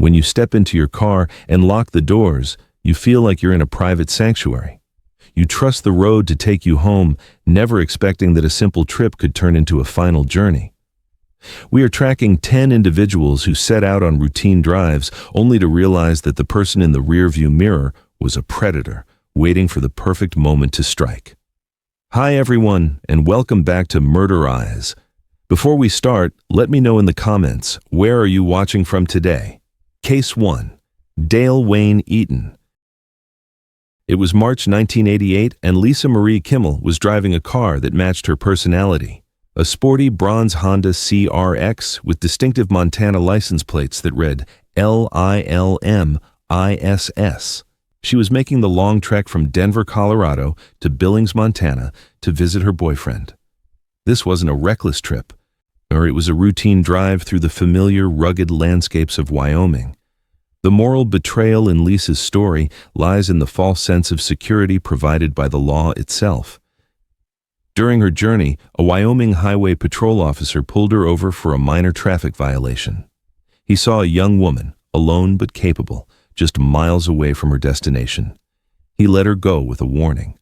When you step into your car and lock the doors, you feel like you're in a private sanctuary. You trust the road to take you home, never expecting that a simple trip could turn into a final journey. We are tracking 10 individuals who set out on routine drives only to realize that the person in the rearview mirror was a predator, waiting for the perfect moment to strike. Hi everyone, and welcome back to Murder Eyes. Before we start, let me know in the comments, where are you watching from today? Case 1. Dale Wayne Eaton. It was March 1988, and Lisa Marie Kimmel was driving a car that matched her personality. A sporty bronze Honda CRX with distinctive Montana license plates that read LILMISS. She was making the long trek from Denver, Colorado to Billings, Montana to visit her boyfriend. This wasn't a reckless trip, or it was a routine drive through the familiar, rugged landscapes of Wyoming. The moral betrayal in Lisa's story lies in the false sense of security provided by the law itself. During her journey, a Wyoming highway patrol officer pulled her over for a minor traffic violation. He saw a young woman, alone but capable, just miles away from her destination. He let her go with a warning.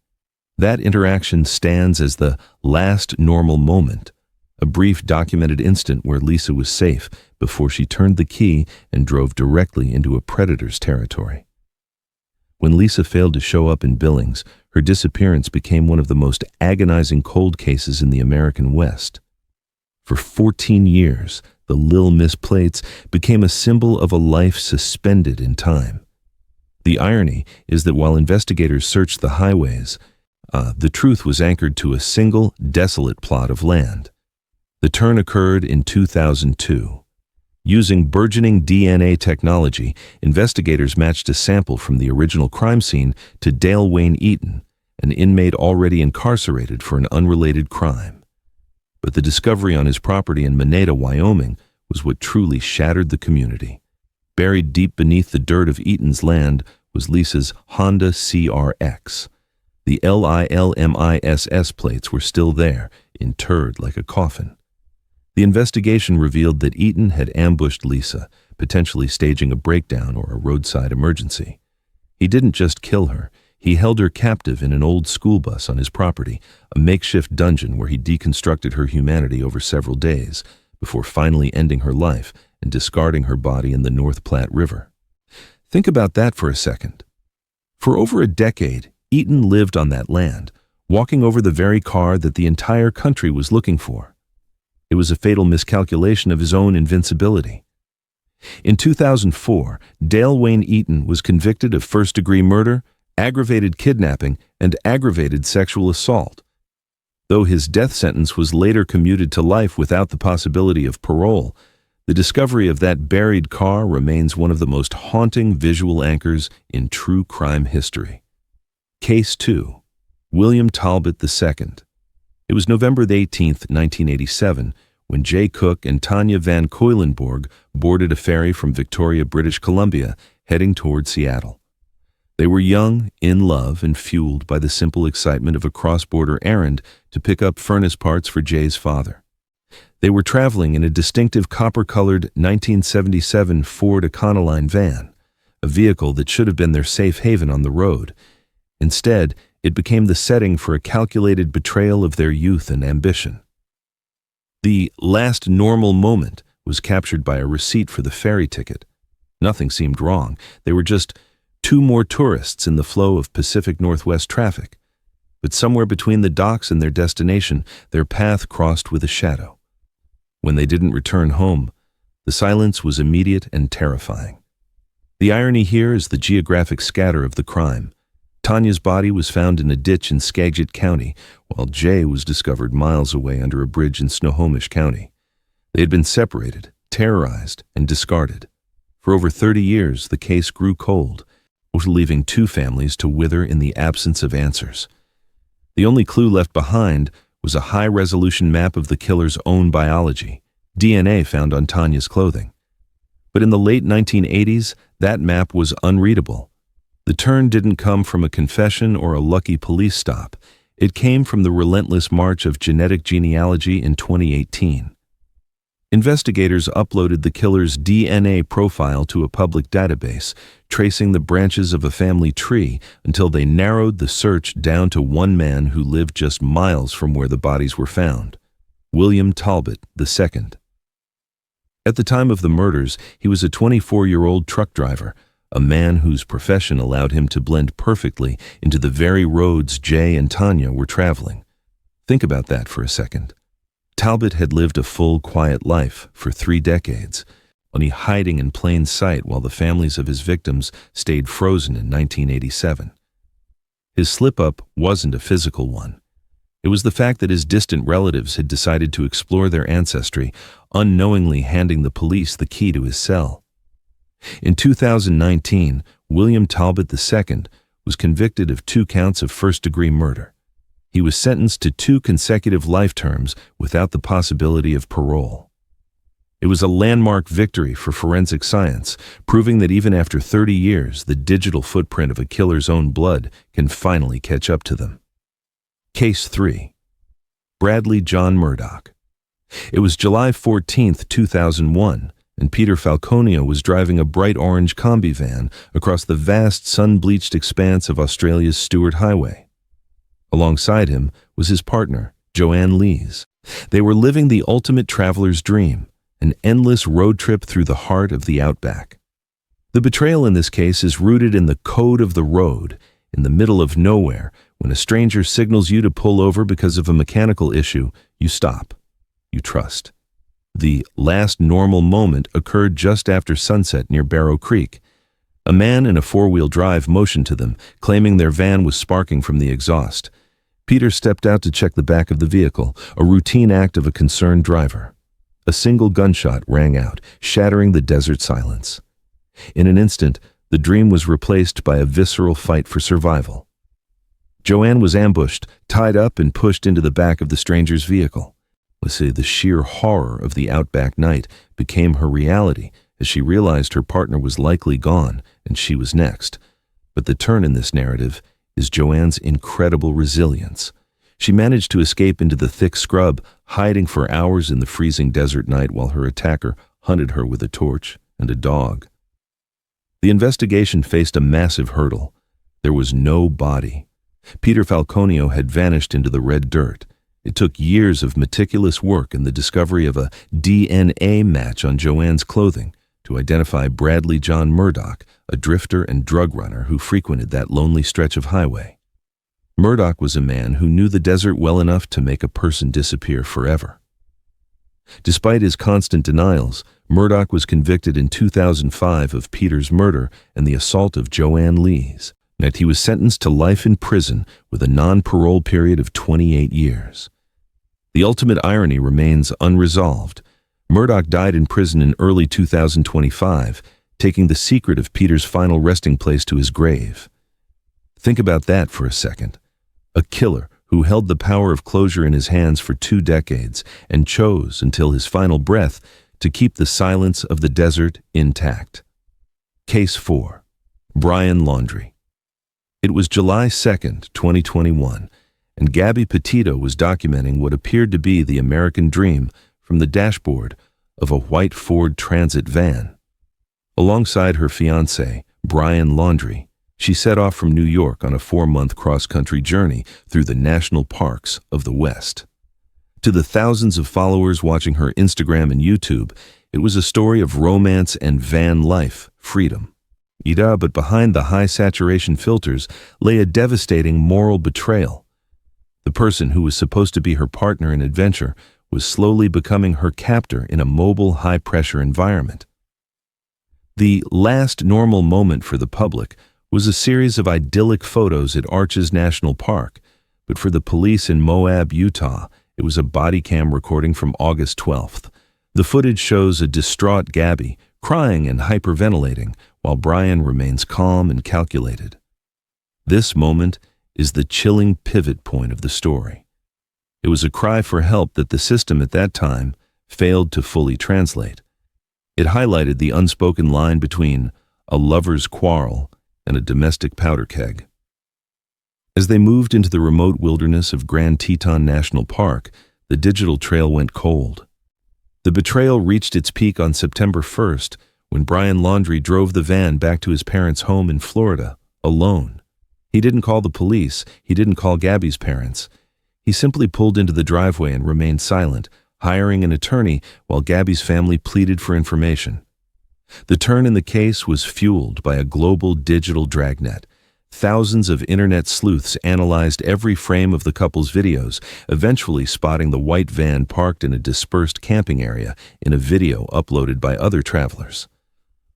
That interaction stands as the last normal moment, a brief documented instant where Lisa was safe before she turned the key and drove directly into a predator's territory. When Lisa failed to show up in Billings, her disappearance became one of the most agonizing cold cases in the American West. For 14 years, the Lil Miss plates became a symbol of a life suspended in time. The irony is that while investigators searched the highways, the truth was anchored to a single, desolate plot of land. The turn occurred in 2002. Using burgeoning DNA technology, investigators matched a sample from the original crime scene to Dale Wayne Eaton, an inmate already incarcerated for an unrelated crime. But the discovery on his property in Moneta, Wyoming, was what truly shattered the community. Buried deep beneath the dirt of Eaton's land was Lisa's Honda CRX. The LILMISS plates were still there, interred like a coffin. The investigation revealed that Eaton had ambushed Lisa, potentially staging a breakdown or a roadside emergency. He didn't just kill her, he held her captive in an old school bus on his property, a makeshift dungeon where he deconstructed her humanity over several days, before finally ending her life and discarding her body in the North Platte River. Think about that for a second. For over a decade, Eaton lived on that land, walking over the very car that the entire country was looking for. It was a fatal miscalculation of his own invincibility. In 2004, Dale Wayne Eaton was convicted of first-degree murder, aggravated kidnapping, and aggravated sexual assault. Though his death sentence was later commuted to life without the possibility of parole, the discovery of that buried car remains one of the most haunting visual anchors in true crime history. Case 2. William Talbot II. It was November 18, 1987, when Jay Cook and Tanya Van Coilenborg boarded a ferry from Victoria, British Columbia, heading toward Seattle. They were young, in love, and fueled by the simple excitement of a cross-border errand to pick up furnace parts for Jay's father. They were traveling in a distinctive copper-colored 1977 Ford Econoline van, a vehicle that should have been their safe haven on the road. Instead, it became the setting for a calculated betrayal of their youth and ambition. The last normal moment was captured by a receipt for the ferry ticket. Nothing seemed wrong. They were just two more tourists in the flow of Pacific Northwest traffic. But somewhere between the docks and their destination, their path crossed with a shadow. When they didn't return home, the silence was immediate and terrifying. The irony here is the geographic scatter of the crime. Tanya's body was found in a ditch in Skagit County, while Jay was discovered miles away under a bridge in Snohomish County. They had been separated, terrorized, and discarded. For over 30 years, the case grew cold, leaving two families to wither in the absence of answers. The only clue left behind was a high-resolution map of the killer's own biology, DNA found on Tanya's clothing. But in the late 1980s, that map was unreadable. The turn didn't come from a confession or a lucky police stop. It came from the relentless march of genetic genealogy in 2018. Investigators uploaded the killer's DNA profile to a public database, tracing the branches of a family tree until they narrowed the search down to one man who lived just miles from where the bodies were found: William Talbot II. At the time of the murders, he was a 24-year-old truck driver, a man whose profession allowed him to blend perfectly into the very roads Jay and Tanya were traveling. Think about that for a second. Talbot had lived a full, quiet life for 3 decades, only hiding in plain sight while the families of his victims stayed frozen in 1987. His slip-up wasn't a physical one. It was the fact that his distant relatives had decided to explore their ancestry, unknowingly handing the police the key to his cell. In 2019, William Talbot II was convicted of 2 counts of first-degree murder. He was sentenced to 2 consecutive life terms without the possibility of parole. It was a landmark victory for forensic science, proving that even after 30 years, the digital footprint of a killer's own blood can finally catch up to them. Case 3. Bradley John Murdoch. It was July 14, 2001, and Peter Falconio was driving a bright orange combi van across the vast sun-bleached expanse of Australia's Stewart Highway. Alongside him was his partner, Joanne Lees. They were living the ultimate traveler's dream, an endless road trip through the heart of the outback. The betrayal in this case is rooted in the code of the road. In the middle of nowhere, when a stranger signals you to pull over because of a mechanical issue, you stop. You trust. The last normal moment occurred just after sunset near Barrow Creek. A man in a 4-wheel drive motioned to them, claiming their van was sparking from the exhaust. Peter stepped out to check the back of the vehicle, a routine act of a concerned driver. A single gunshot rang out, shattering the desert silence. In an instant, the dream was replaced by a visceral fight for survival. Joanne was ambushed, tied up, and pushed into the back of the stranger's vehicle. The sheer horror of the outback night became her reality as she realized her partner was likely gone and she was next. But the turn in this narrative is Joanne's incredible resilience. She managed to escape into the thick scrub, hiding for hours in the freezing desert night while her attacker hunted her with a torch and a dog. The investigation faced a massive hurdle. There was no body. Peter Falconio had vanished into the red dirt. It took years of meticulous work and the discovery of a DNA match on Joanne's clothing to identify Bradley John Murdoch, a drifter and drug runner who frequented that lonely stretch of highway. Murdoch was a man who knew the desert well enough to make a person disappear forever. Despite his constant denials, Murdoch was convicted in 2005 of Peter's murder and the assault of Joanne Lees. Yet he was sentenced to life in prison with a non-parole period of 28 years. The ultimate irony remains unresolved. Murdoch died in prison in early 2025, taking the secret of Peter's final resting place to his grave. Think about that for a second. A killer who held the power of closure in his hands for 2 decades and chose, until his final breath, to keep the silence of the desert intact. Case 4. Brian Laundrie. It was July 2nd, 2021, and Gabby Petito was documenting what appeared to be the American dream from the dashboard of a white Ford Transit van. Alongside her fiancé, Brian Laundrie, she set off from New York on a 4-month cross-country journey through the national parks of the West. To the thousands of followers watching her Instagram and YouTube, it was a story of romance and van life, freedom. But behind the high-saturation filters lay a devastating moral betrayal. The person who was supposed to be her partner in adventure was slowly becoming her captor in a mobile, high-pressure environment. The last normal moment for the public was a series of idyllic photos at Arches National Park, but for the police in Moab, Utah, it was a body cam recording from August 12th. The footage shows a distraught Gabby crying and hyperventilating while Brian remains calm and calculated. This moment is the chilling pivot point of the story. It was a cry for help that the system at that time failed to fully translate. It highlighted the unspoken line between a lover's quarrel and a domestic powder keg. As they moved into the remote wilderness of Grand Teton National Park, the digital trail went cold. The betrayal reached its peak on September 1st when Brian Laundrie drove the van back to his parents' home in Florida, alone. He didn't call the police, he didn't call Gabby's parents. He simply pulled into the driveway and remained silent, hiring an attorney while Gabby's family pleaded for information. The turn in the case was fueled by a global digital dragnet. Thousands of internet sleuths analyzed every frame of the couple's videos, eventually spotting the white van parked in a dispersed camping area in a video uploaded by other travelers.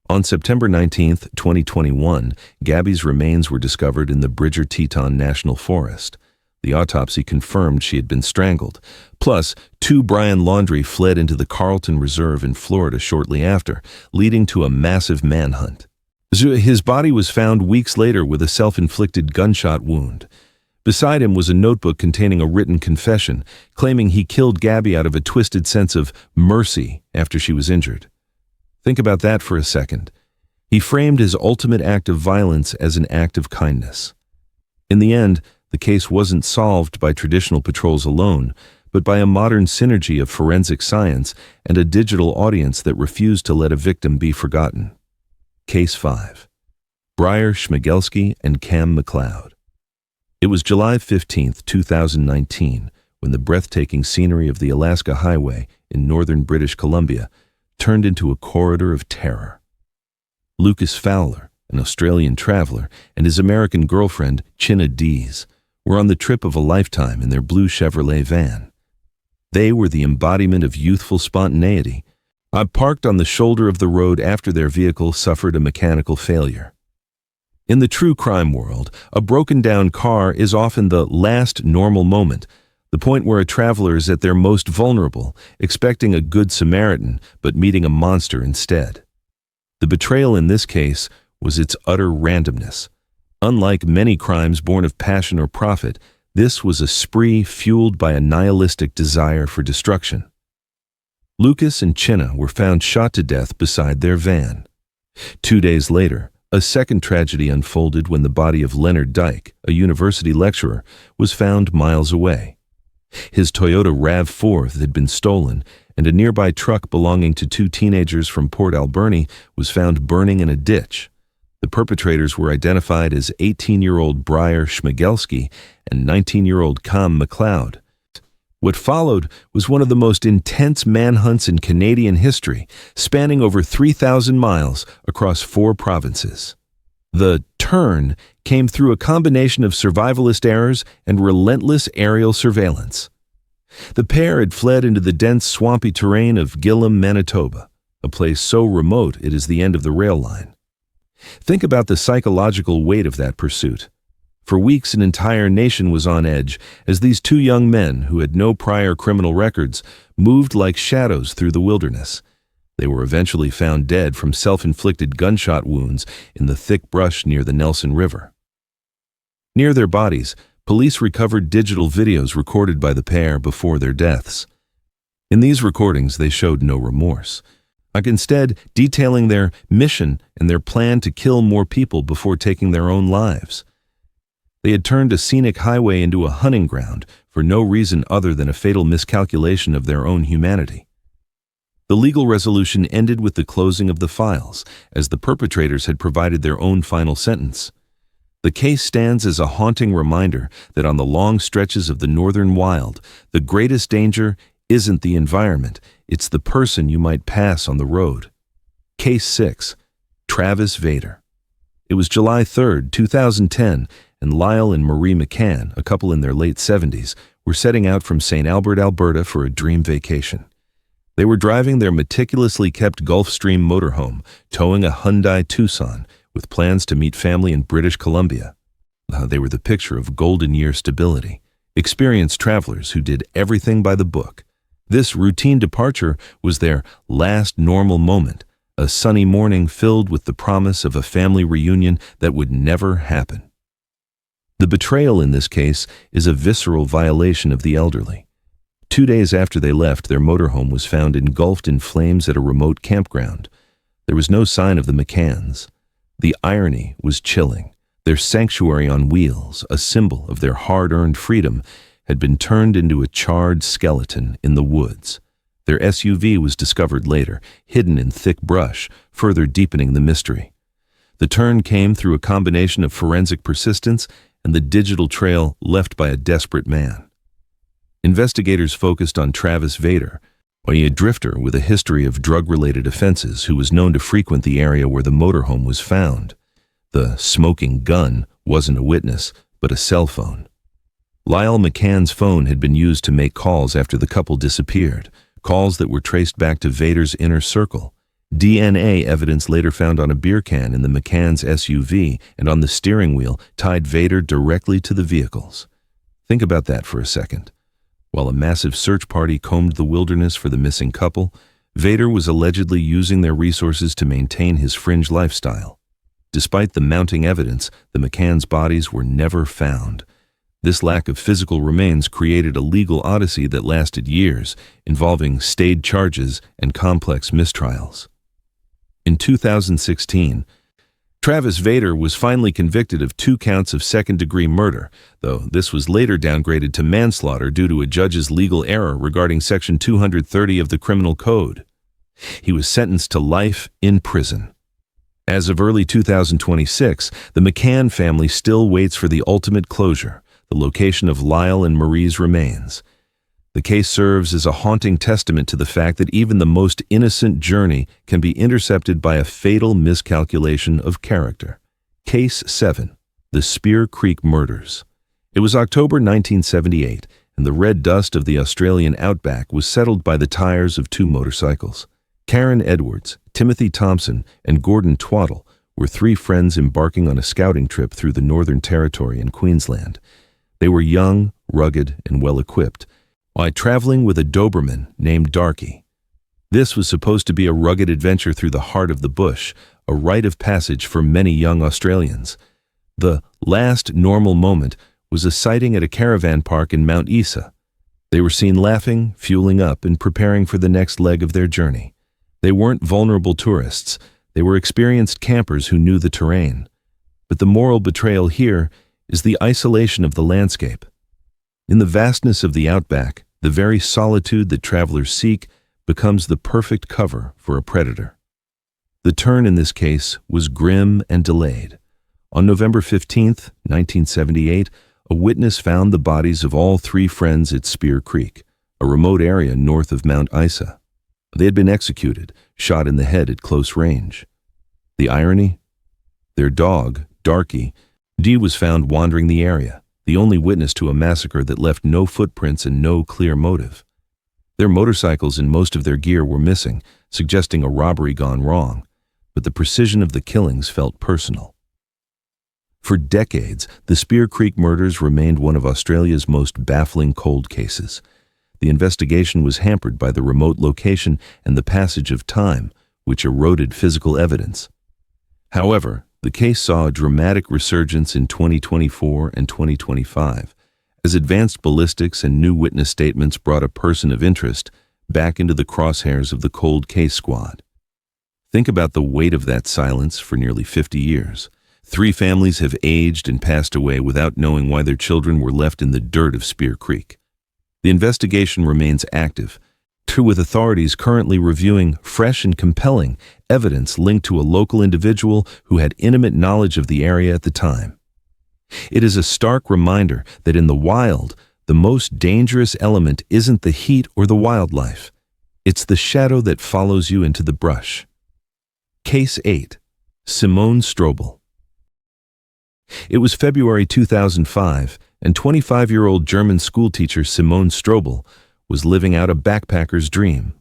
On September 19, 2021, Gabby's remains were discovered in the Bridger-Teton National Forest. The autopsy confirmed she had been strangled. Plus, Brian Laundrie fled into the Carlton Reserve in Florida shortly after, leading to a massive manhunt. His body was found weeks later with a self-inflicted gunshot wound. Beside him was a notebook containing a written confession, claiming he killed Gabby out of a twisted sense of mercy after she was injured. Think about that for a second. He framed his ultimate act of violence as an act of kindness. In the end, the case wasn't solved by traditional patrols alone, but by a modern synergy of forensic science and a digital audience that refused to let a victim be forgotten. Case 5. Briar Schmiegelski and Cam McLeod. It was July 15, 2019, when the breathtaking scenery of the Alaska Highway in northern British Columbia turned into a corridor of terror. Lucas Fowler, an Australian traveler, and his American girlfriend, Chinna Dees, were on the trip of a lifetime in their blue Chevrolet van. They were the embodiment of youthful spontaneity. Parked on the shoulder of the road after their vehicle suffered a mechanical failure. In the true crime world, a broken-down car is often the last normal moment, the point where a traveler is at their most vulnerable, expecting a good Samaritan, but meeting a monster instead. The betrayal in this case was its utter randomness. Unlike many crimes born of passion or profit, this was a spree fueled by a nihilistic desire for destruction. Lucas and Chinna were found shot to death beside their van. 2 days later, a second tragedy unfolded when the body of Leonard Dyke, a university lecturer, was found miles away. His Toyota RAV4 had been stolen, and a nearby truck belonging to 2 teenagers from Port Alberni was found burning in a ditch. The perpetrators were identified as 18-year-old Briar Schmiegelski and 19-year-old Cam McLeod. What followed was one of the most intense manhunts in Canadian history, spanning over 3,000 miles across 4 provinces. The turn came through a combination of survivalist errors and relentless aerial surveillance. The pair had fled into the dense, swampy terrain of Gillam, Manitoba, a place so remote it is the end of the rail line. Think about the psychological weight of that pursuit. For weeks, an entire nation was on edge as these 2 young men, who had no prior criminal records, moved like shadows through the wilderness. They were eventually found dead from self-inflicted gunshot wounds in the thick brush near the Nelson River. Near their bodies, police recovered digital videos recorded by the pair before their deaths. In these recordings, they showed no remorse, instead detailing their mission and their plan to kill more people before taking their own lives. They had turned a scenic highway into a hunting ground for no reason other than a fatal miscalculation of their own humanity. The legal resolution ended with the closing of the files, as the perpetrators had provided their own final sentence. The case stands as a haunting reminder that on the long stretches of the northern wild, the greatest danger isn't the environment, it's the person you might pass on the road. Case 6. Travis Vader. It was July 3, 2010, and Lyle and Marie McCann, a couple in their late 70s, were setting out from St. Albert, Alberta for a dream vacation. They were driving their meticulously kept Gulfstream motorhome, towing a Hyundai Tucson, with plans to meet family in British Columbia. They were the picture of golden year stability, experienced travelers who did everything by the book. This routine departure was their last normal moment, a sunny morning filled with the promise of a family reunion that would never happen. The betrayal in this case is a visceral violation of the elderly. 2 days after they left, their motorhome was found engulfed in flames at a remote campground. There was no sign of the McCanns. The irony was chilling. Their sanctuary on wheels, a symbol of their hard-earned freedom, had been turned into a charred skeleton in the woods. Their SUV was discovered later, hidden in thick brush, further deepening the mystery. The turn came through a combination of forensic persistence and the digital trail left by a desperate man. Investigators focused on Travis Vader, a drifter with a history of drug-related offenses who was known to frequent the area where the motorhome was found. The smoking gun wasn't a witness, but a cell phone. Lyle McCann's phone had been used to make calls after the couple disappeared, calls that were traced back to Vader's inner circle. DNA evidence later found on a beer can in the McCann's SUV and on the steering wheel tied Vader directly to the vehicles. Think about that for a second. While a massive search party combed the wilderness for the missing couple, Vader was allegedly using their resources to maintain his fringe lifestyle. Despite the mounting evidence, the McCann's bodies were never found. This lack of physical remains created a legal odyssey that lasted years, involving stayed charges and complex mistrials. In 2016, Travis Vader was finally convicted of 2 counts of second-degree murder, though this was later downgraded to manslaughter due to a judge's legal error regarding Section 230 of the Criminal Code. He was sentenced to life in prison. As of early 2026, the McCann family still waits for the ultimate closure, the location of Lyle and Marie's remains. The case serves as a haunting testament to the fact that even the most innocent journey can be intercepted by a fatal miscalculation of character. Case 7. The Spear Creek Murders. It was October 1978, and the red dust of the Australian outback was settled by the tires of 2 motorcycles. Karen Edwards, Timothy Thompson, and Gordon Twaddle were 3 friends embarking on a scouting trip through the Northern Territory in Queensland. They were young, rugged, and well-equipped, while traveling with a Doberman named Darky. This was supposed to be a rugged adventure through the heart of the bush, a rite of passage for many young Australians. The last normal moment was a sighting at a caravan park in Mount Isa. They were seen laughing, fueling up, and preparing for the next leg of their journey. They weren't vulnerable tourists. They were experienced campers who knew the terrain. But the moral betrayal here is the isolation of the landscape. In the vastness of the outback, the very solitude that travelers seek becomes the perfect cover for a predator. The turn in this case was grim and delayed. On November 15, 1978, a witness found the bodies of all 3 friends at Spear Creek, a remote area north of Mount Isa. They had been executed, shot in the head at close range. The irony? Their dog, Darky, was found wandering the area, the only witness to a massacre that left no footprints and no clear motive. Their motorcycles and most of their gear were missing, suggesting a robbery gone wrong, but the precision of the killings felt personal. For decades, the Spear Creek murders remained one of Australia's most baffling cold cases. The investigation was hampered by the remote location and the passage of time, which eroded physical evidence. However, the case saw a dramatic resurgence in 2024 and 2025, as advanced ballistics and new witness statements brought a person of interest back into the crosshairs of the cold case squad. Think about the weight of that silence for nearly 50 years. 3 families have aged and passed away without knowing why their children were left in the dirt of Spear Creek. The investigation remains active, with authorities currently reviewing fresh and compelling evidence linked to a local individual who had intimate knowledge of the area at the time. It is a stark reminder that in the wild, the most dangerous element isn't the heat or the wildlife. It's the shadow that follows you into the brush. Case 8. Simone Strobel. It was February 2005, and 25-year-old German schoolteacher Simone Strobel was living out a backpacker's dream.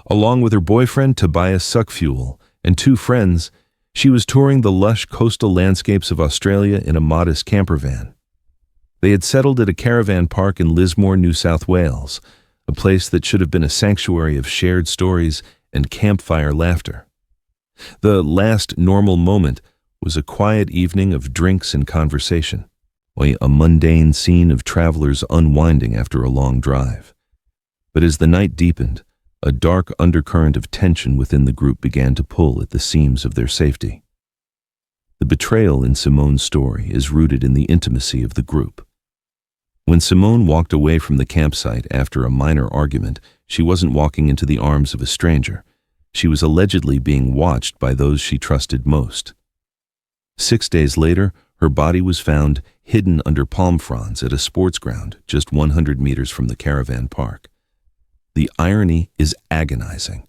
Along with her boyfriend Tobias Suckfuel and 2 friends, she was touring the lush coastal landscapes of Australia in a modest camper van. They had settled at a caravan park in Lismore, New South Wales, a place that should have been a sanctuary of shared stories and campfire laughter. The last normal moment was a quiet evening of drinks and conversation, a mundane scene of travelers unwinding after a long drive. But as the night deepened, a dark undercurrent of tension within the group began to pull at the seams of their safety. The betrayal in Simone's story is rooted in the intimacy of the group. When Simone walked away from the campsite after a minor argument, she wasn't walking into the arms of a stranger. She was allegedly being watched by those she trusted most. 6 days later, her body was found hidden under palm fronds at a sports ground just 100 meters from the caravan park. The irony is agonizing.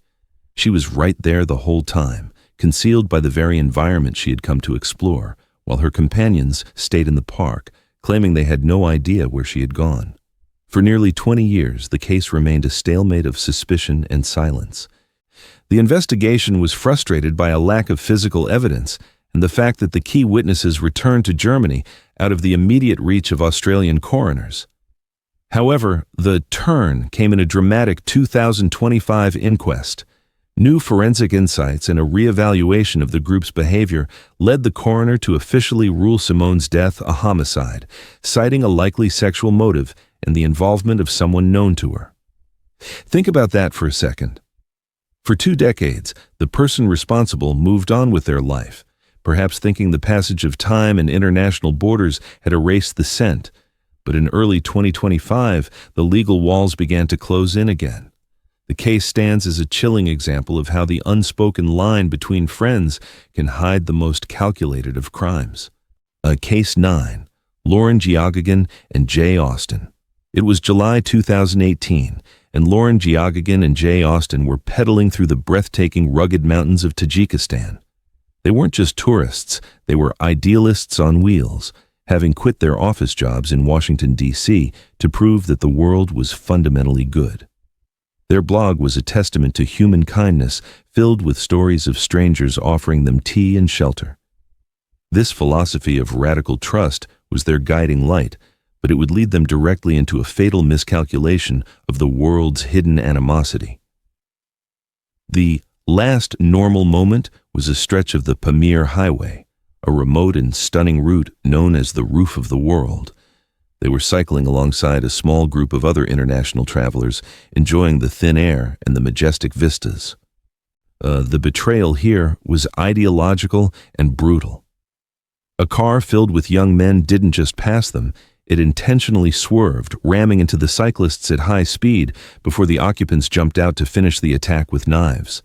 She was right there the whole time, concealed by the very environment she had come to explore, while her companions stayed in the park, claiming they had no idea where she had gone. For nearly 20 years, the case remained a stalemate of suspicion and silence. The investigation was frustrated by a lack of physical evidence and the fact that the key witnesses returned to Germany out of the immediate reach of Australian coroners. However, the turn came in a dramatic 2025 inquest. New forensic insights and a reevaluation of the group's behavior led the coroner to officially rule Simone's death a homicide, citing a likely sexual motive and the involvement of someone known to her. Think about that for a second. For 2 decades, the person responsible moved on with their life, perhaps thinking the passage of time and international borders had erased the scent. But in early 2025, the legal walls began to close in again. The case stands as a chilling example of how the unspoken line between friends can hide the most calculated of crimes. Case 9, Lauren Giagagan and Jay Austen. It was July 2018, and Lauren Giagagan and Jay Austen were pedaling through the breathtaking rugged mountains of Tajikistan. They weren't just tourists, they were idealists on wheels, having quit their office jobs in Washington, D.C. to prove that the world was fundamentally good. Their blog was a testament to human kindness, filled with stories of strangers offering them tea and shelter. This philosophy of radical trust was their guiding light, but it would lead them directly into a fatal miscalculation of the world's hidden animosity. The last normal moment was a stretch of the Pamir Highway, a remote and stunning route known as the Roof of the World. They were cycling alongside a small group of other international travelers, enjoying the thin air and the majestic vistas. The betrayal here was ideological and brutal. A car filled with young men didn't just pass them, it intentionally swerved, ramming into the cyclists at high speed before the occupants jumped out to finish the attack with knives.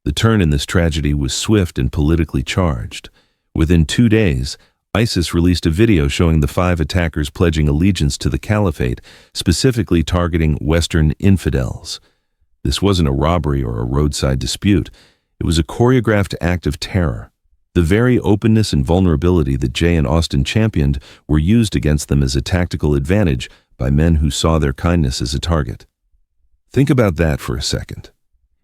The turn in this tragedy was swift and politically charged. Within 2 days, ISIS released a video showing the 5 attackers pledging allegiance to the caliphate, specifically targeting Western infidels. This wasn't a robbery or a roadside dispute. It was a choreographed act of terror. The very openness and vulnerability that Jay and Austen championed were used against them as a tactical advantage by men who saw their kindness as a target. Think about that for a second.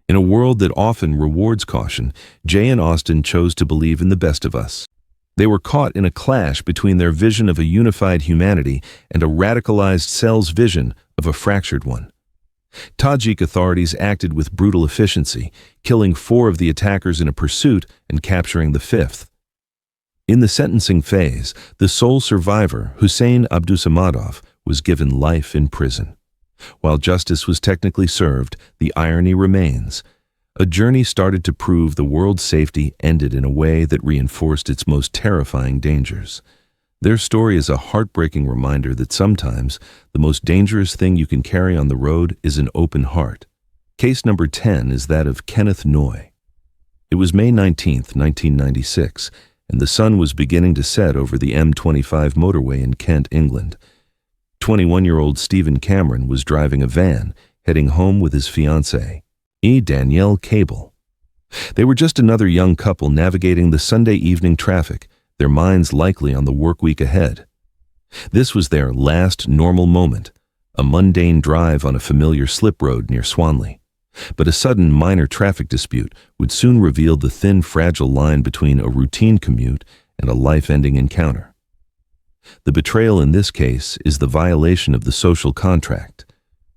In a world that often rewards caution, Jay and Austen chose to believe in the best of us. They were caught in a clash between their vision of a unified humanity and a radicalized cell's vision of a fractured one. Tajik authorities acted with brutal efficiency, killing 4 of the attackers in a pursuit and capturing the 5th. In the sentencing phase, the sole survivor, Hussein Abdusamadov, was given life in prison. While justice was technically served, the irony remains. A journey started to prove the world's safety ended in a way that reinforced its most terrifying dangers. Their story is a heartbreaking reminder that sometimes the most dangerous thing you can carry on the road is an open heart. Case number 10 is that of Kenneth Noy. It was May 19, 1996, and the sun was beginning to set over the M25 motorway in Kent, England. 21-year-old Stephen Cameron was driving a van, heading home with his fiancée, Danielle Cable. They were just another young couple navigating the Sunday evening traffic, their minds likely on the work week ahead. This was their last normal moment, a mundane drive on a familiar slip road near Swanley. But a sudden minor traffic dispute would soon reveal the thin, fragile line between a routine commute and a life-ending encounter. The betrayal in this case is the violation of the social contract.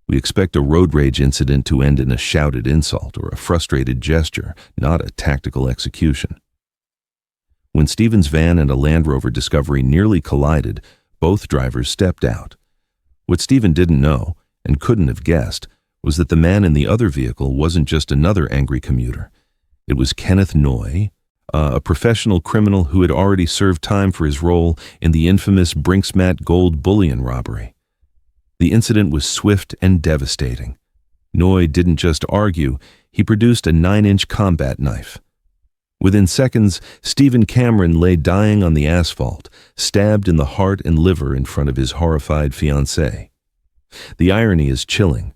We expect a road rage incident to end in a shouted insult or a frustrated gesture, not a tactical execution. When Stephen's van and a Land Rover Discovery nearly collided, both drivers stepped out. What Stephen didn't know, and couldn't have guessed, was that the man in the other vehicle wasn't just another angry commuter. It was Kenneth Noy, a professional criminal who had already served time for his role in the infamous Brinksmat gold bullion robbery. The incident was swift and devastating. Noy didn't just argue, he produced a 9-inch combat knife. Within seconds, Stephen Cameron lay dying on the asphalt, stabbed in the heart and liver in front of his horrified fiancée. The irony is chilling.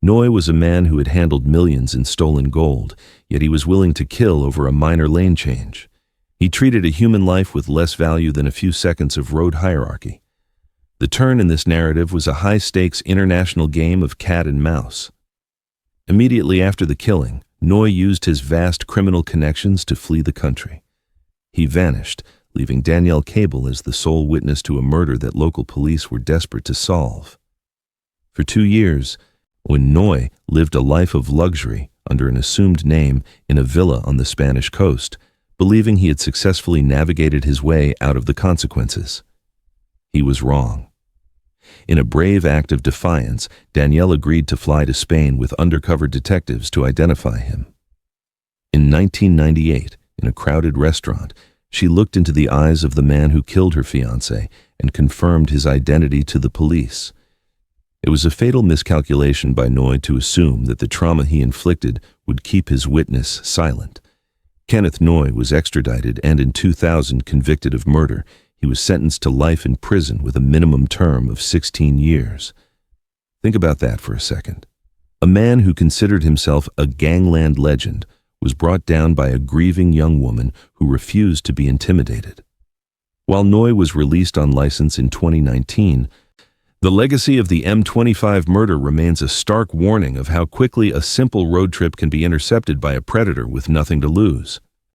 Noy was a man who had handled millions in stolen gold, yet he was willing to kill over a minor lane change. He treated a human life with less value than a few seconds of road hierarchy. The turn in this narrative was a high-stakes international game of cat and mouse. Immediately after the killing, Noy used his vast criminal connections to flee the country. He vanished, leaving Danielle Cable as the sole witness to a murder that local police were desperate to solve. For 2 years, when Noy lived a life of luxury under an assumed name in a villa on the Spanish coast, believing he had successfully navigated his way out of the consequences. He was wrong. In a brave act of defiance, Danielle agreed to fly to Spain with undercover detectives to identify him. In 1998, in a crowded restaurant, she looked into the eyes of the man who killed her fiancé and confirmed his identity to the police. It was a fatal miscalculation by Noy to assume that the trauma he inflicted would keep his witness silent. Kenneth Noy was extradited and in 2000 convicted of murder. He was sentenced to life in prison with a minimum term of 16 years. Think about that for a second. A man who considered himself a gangland legend was brought down by a grieving young woman who refused to be intimidated. While Noy was released on license in 2019, the legacy of the M25 murder remains a stark warning of how quickly a simple road trip can be intercepted by a predator with nothing to lose.